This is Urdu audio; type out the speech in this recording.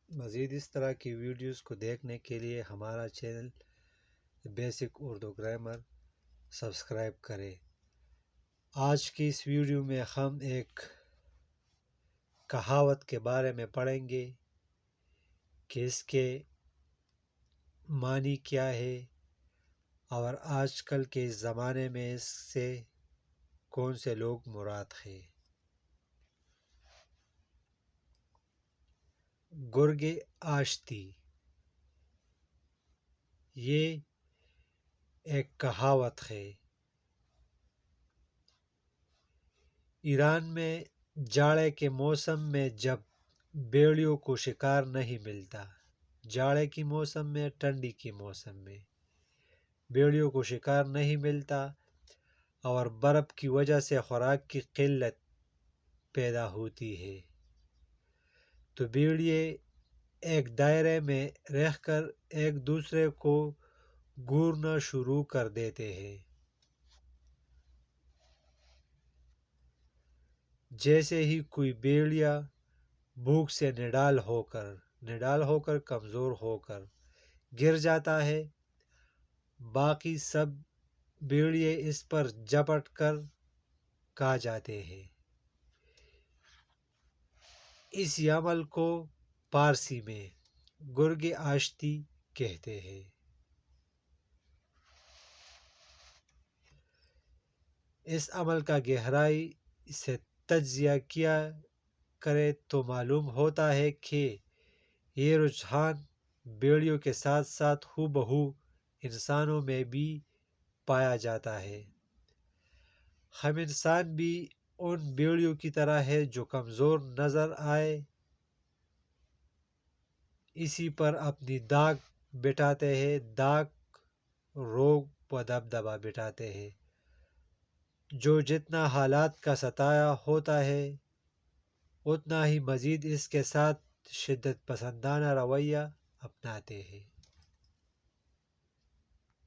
مزید اس طرح کی ویڈیوز کو دیکھنے کے لیے ہمارا channel basic Urdu grammar subscribe کریں۔ آج کی اس ویڈیو میں ہم ایک کہاوت کے بارے میں پڑھیں گے کہ اس کے معنی کیا ہے اور آج کل کے زمانے میں اس سے کون سے لوگ مراد ہیں۔ گرگ آشتی، یہ ایک کہاوت ہے۔ ایران میں جاڑے کے موسم میں جب بیڑیوں کو شکار نہیں ملتا، جاڑے کی موسم میں، ٹھنڈی کی موسم میں بیڑیوں کو شکار نہیں ملتا اور برف کی وجہ سے خوراک کی قلت پیدا ہوتی ہے، تو بیڑیے ایک دائرے میں رہ کر ایک دوسرے کو گورنا شروع کر دیتے ہیں۔ جیسے ہی کوئی بیڑیا بھوک سے نڈال ہو کر کمزور ہو کر گر جاتا ہے، باقی سب بیڑیے اس پر جپٹ کر کھا جاتے ہیں۔ اس عمل کو فارسی میں گرگ آشتی کہتے ہیں۔ اس عمل کا گہرائی سے تجزیہ کیا کرے تو معلوم ہوتا ہے کہ یہ رجحان بیڑیوں کے ساتھ ساتھ ہو بہو انسانوں میں بھی پایا جاتا ہے۔ ہم انسان بھی ان بیڑیوں کی طرح ہے جو کمزور نظر آئے اسی پر اپنی داغ بٹھاتے ہیں، داغ، روب و دبدبہ بٹھاتے ہیں۔ جو جتنا حالات کا ستایا ہوتا ہے اتنا ہی مزید اس کے ساتھ شدت پسندانہ رویہ اپناتے ہیں۔